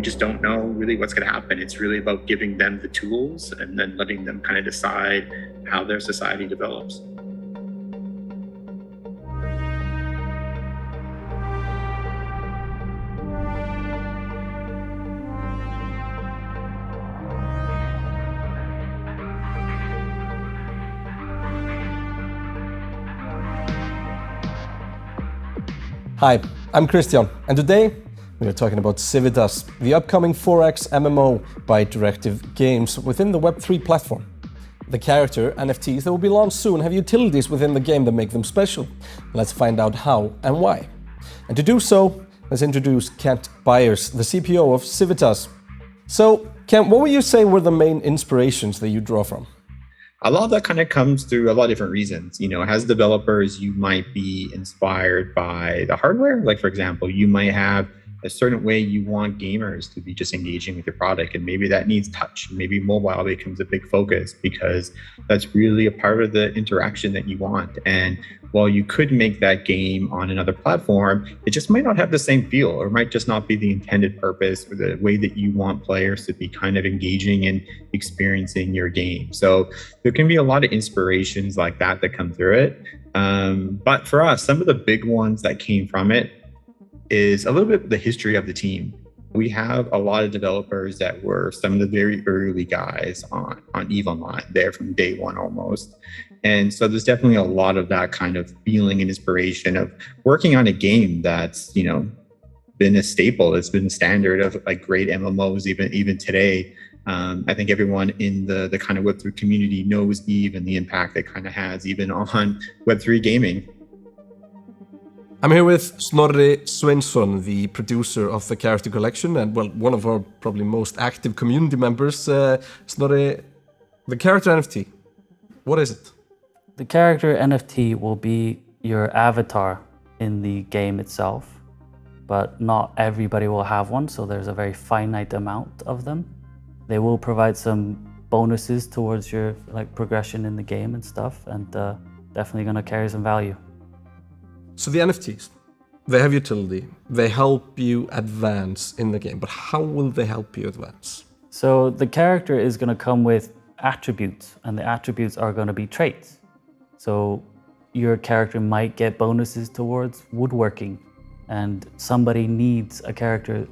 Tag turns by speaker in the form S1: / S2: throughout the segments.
S1: just don't know really what's going to happen. It's really about giving them the tools and then letting them kind of decide how their society develops.
S2: Hi, I'm Christian, and today we are talking about Civitas, the upcoming 4X MMO by Directive Games within the Web3 platform. The character NFTs that will be launched soon have utilities within the game that make them special. Let's find out how and why. And to do so, let's introduce Kent Byers, the CPO of Civitas. So, Kent, what would you say were the main inspirations that you draw from?
S1: A lot of that kind of comes through a lot of different reasons. As developers, you might be inspired by the hardware. Like, for example, you might have a certain way you want gamers to be just engaging with your product, and maybe that needs touch. Maybe mobile becomes a big focus because that's really a part of the interaction that you want. And while you could make that game on another platform, it just might not have the same feel, or might just not be the intended purpose or the way that you want players to be kind of engaging and experiencing your game. So there can be a lot of inspirations like that come through it. But for us, some of the big ones that came from it is a little bit the history of the team. We have a lot of developers that were some of the very early guys on EVE Online, there from day one almost. And so there's definitely a lot of that kind of feeling and inspiration of working on a game that's, been a staple. It's been standard of like great MMOs even today. I think everyone in the kind of Web3 community knows EVE and the impact it kind of has even on Web3 gaming.
S2: I'm here with Snorri Sveinsson, the producer of the character collection and, one of our probably most active community members. Snorri, the character NFT, what is it?
S3: The character NFT will be your avatar in the game itself, but not everybody will have one, so there's a very finite amount of them. They will provide some bonuses towards your progression in the game and stuff, and definitely going to carry some value.
S2: So the NFTs, they have utility, they help you advance in the game, but how will they help you advance?
S3: So the character is going to come with attributes, and the attributes are going to be traits. So your character might get bonuses towards woodworking, and somebody needs a character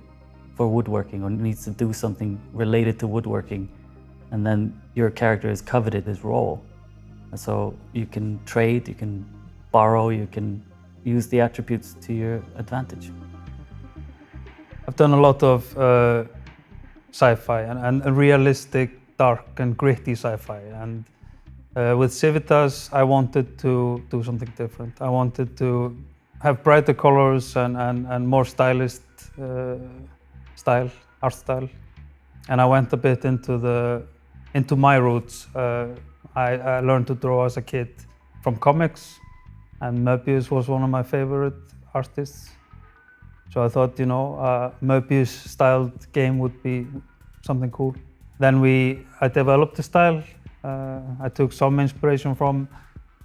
S3: for woodworking or needs to do something related to woodworking, and then your character is coveted his role. And so you can trade, you can borrow, you can use the attributes to your advantage.
S4: I've done a lot of sci-fi and realistic, dark and gritty sci-fi. And with Civitas, I wanted to do something different. I wanted to have brighter colors and more stylist art style. And I went a bit into my roots. I learned to draw as a kid from comics. And Möbius was one of my favorite artists. So I thought, Möbius-styled game would be something cool. Then I developed the style. I took some inspiration from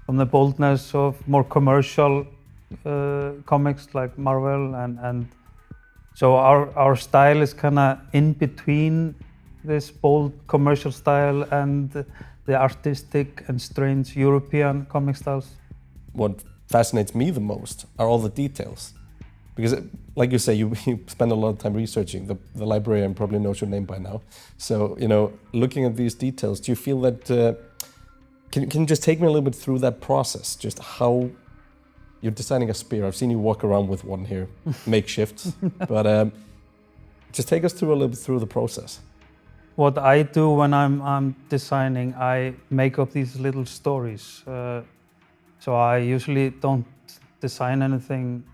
S4: the boldness of more commercial comics like Marvel, and so our style is kind of in between this bold commercial style and the artistic and strange European comic styles.
S2: What fascinates me the most are all the details. Because, like you say, you spend a lot of time researching. The librarian probably knows your name by now. So, looking at these details, do you feel that... Can you just take me a little bit through that process? Just how you're designing a spear. I've seen you walk around with one here, makeshift. But just take us through a little bit through the process.
S4: What I do when I'm designing, I make up these little stories. So I usually don't design anything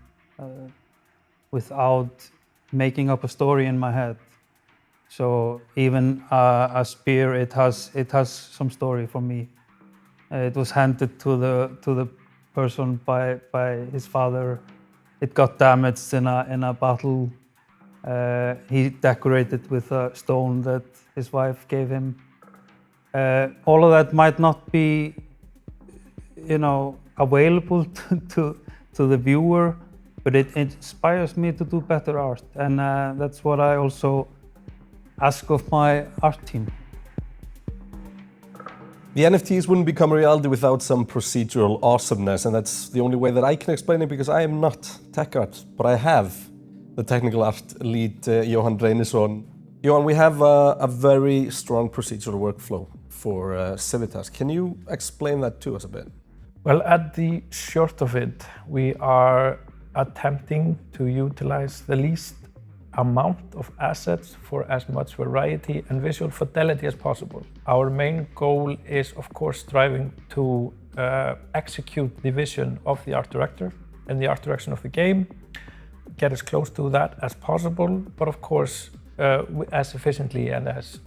S4: without making up a story in my head. So even a spear, it has some story for me. It was handed to the person by his father. It got damaged in a battle. He decorated with a stone that his wife gave him. All of that might not be, available to the viewer, but it inspires me to do better art, and that's what I also Ask of my art team.
S2: The NFTs wouldn't become a reality without some procedural awesomeness, and that's the only way that I can explain it because I am not tech art, but I have the technical art lead, Johan Reynisson. Johan, we have a very strong procedural workflow for Civitas. Can you explain that to us a bit?
S5: Well, at the short of it, we are attempting to utilize the least amount of assets for as much variety and visual fidelity as possible. Our main goal is, of course, striving to execute the vision of the art director and the art direction of the game, get as close to that as possible, but of course, as efficiently and as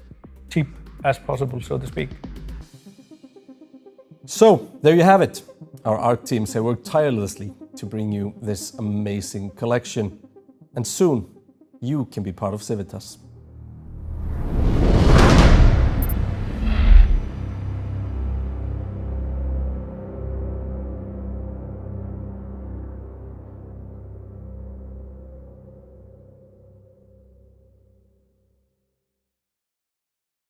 S5: cheap as possible, so to speak.
S2: So, there you have it. Our art teams have worked tirelessly to bring you this amazing collection. And soon, you can be part of Civitas.